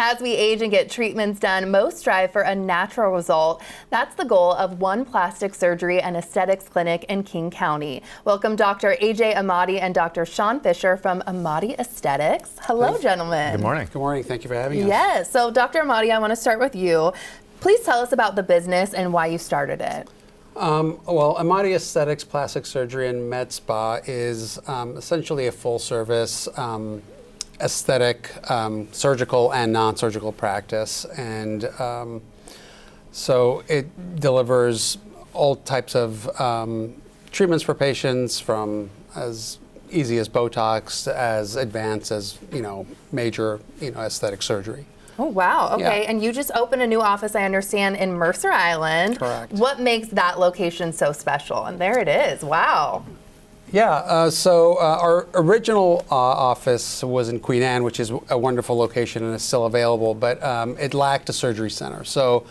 As we age and get treatments done, most strive for a natural result. That's the goal of One Plastic Surgery and Aesthetics Clinic in King County. Welcome Dr. AJ Amati and Dr. Sean Fisher from Amati Aesthetics. Hello, gentlemen. Good morning. Good morning. Thank you for having us. Yes. So Dr. Amati, I want to start with you. Please tell us about the business and why you started it. Well, Amati Aesthetics Plastic Surgery and Medspa is essentially a full-service aesthetic, surgical and non-surgical practice, and so it delivers all types of treatments for patients, from as easy as Botox, as advanced as major aesthetic surgery. Oh, wow. Okay. Yeah. And you just opened a new office, I understand, in Mercer Island. Correct. What makes that location so special? And there it is. Wow. Yeah, so our original office was in Queen Anne, which is a wonderful location and is still available, but it lacked a surgery center. So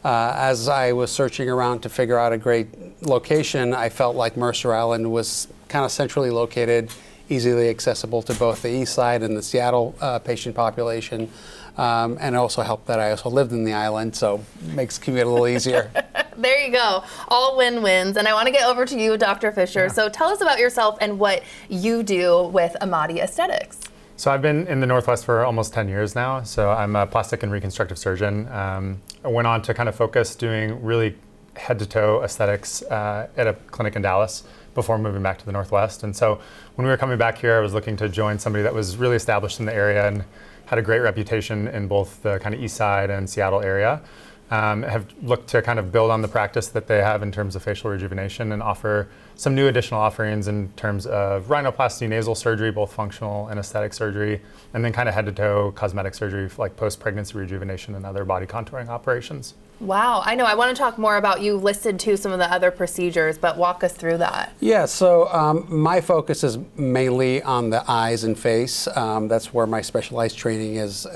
as I was searching around to figure out a great location, I felt like Mercer Island was kind of centrally located, easily accessible to both the east side and the Seattle patient population. And it also helped that I also lived in the island, so it makes commute a little easier. There you go. All win-wins. And I want to get over to you, Dr. Fisher. Yeah. So tell us about yourself and what you do with Amati Aesthetics. So I've been in the Northwest for almost 10 years now. So I'm a plastic and reconstructive surgeon. I went on to kind of focus doing really head-to-toe aesthetics at a clinic in Dallas before moving back to the Northwest. And so when we were coming back here, I was looking to join somebody that was really established in the area and had a great reputation in both the kind of east side and Seattle area. Have looked to kind of build on the practice that they have in terms of facial rejuvenation and offer some new additional offerings in terms of rhinoplasty, nasal surgery, both functional and aesthetic surgery, and then kind of head-to-toe cosmetic surgery like post-pregnancy rejuvenation and other body contouring operations. Wow, I know. I want to talk more about, you listed too some of the other procedures, but walk us through that. Yeah, so my focus is mainly on the eyes and face. That's where my specialized training is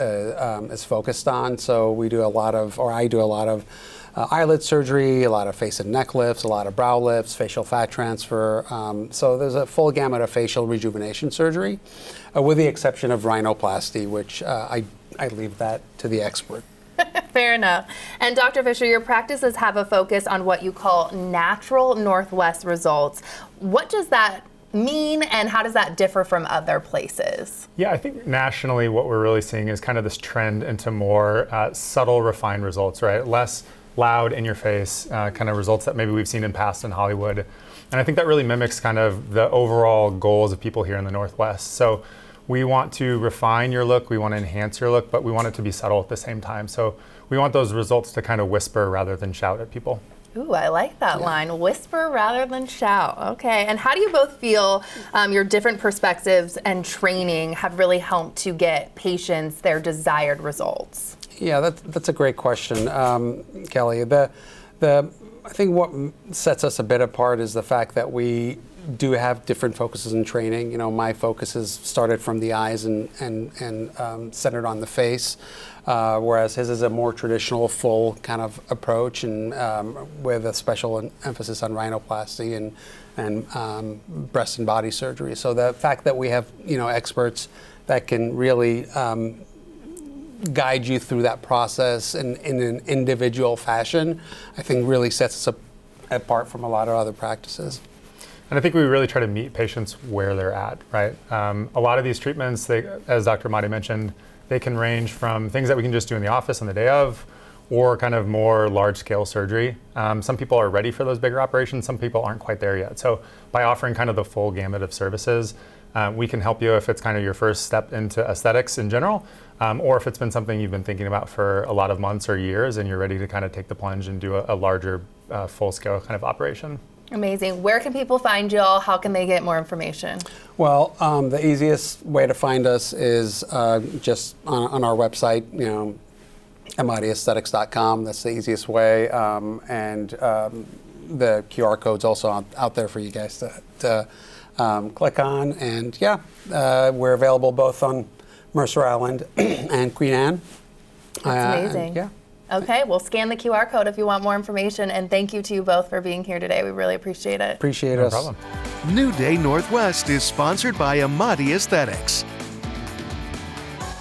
focused on. So we do a lot of, or I do a lot of eyelid surgery, a lot of face and neck lifts, a lot of brow lifts, facial fat transfer. So there's a full gamut of facial rejuvenation surgery, with the exception of rhinoplasty, which I leave that to the expert. Fair enough. And Dr. Fisher, your practices have a focus on what you call natural Northwest results. What does that mean, and how does that differ from other places? Yeah, I think nationally what we're really seeing is kind of this trend into more subtle, refined results, right? Less loud, in your face kind of results that maybe we've seen in past in Hollywood. And I think that really mimics kind of the overall goals of people here in the Northwest. So we want to refine your look, we want to enhance your look, but we want it to be subtle at the same time. So we want those results to kind of whisper rather than shout at people. Ooh, I like that line. Whisper rather than shout. Okay. And how do you both feel your different perspectives and training have really helped to get patients their desired results? Yeah, that's a great question, Kelly. I think what sets us a bit apart is the fact that we do have different focuses in training. My focus is started from the eyes and centered on the face, whereas his is a more traditional, full kind of approach, and with a special emphasis on rhinoplasty and breast and body surgery. So the fact that we have experts that can really guide you through that process in an individual fashion, I think really sets us apart from a lot of other practices. And I think we really try to meet patients where they're at, right? A lot of these treatments, as Dr. Amati mentioned, they can range from things that we can just do in the office on the day of, or kind of more large-scale surgery. Some people are ready for those bigger operations, some people aren't quite there yet. So by offering kind of the full gamut of services, we can help you if it's kind of your first step into aesthetics in general, or if it's been something you've been thinking about for a lot of months or years and you're ready to kind of take the plunge and do a larger, full-scale kind of operation. Amazing. Where can people find y'all? How can they get more information? Well, the easiest way to find us is just on our website, AmatiAesthetics.com. That's the easiest way. And the QR code's also out there for you guys to click on. And we're available both on Mercer Island and Queen Anne. That's amazing. Yeah. Okay, well, scan the QR code if you want more information, and thank you to you both for being here today. We really appreciate it. Appreciate No us. problem. New Day Northwest is sponsored by Amati Aesthetics.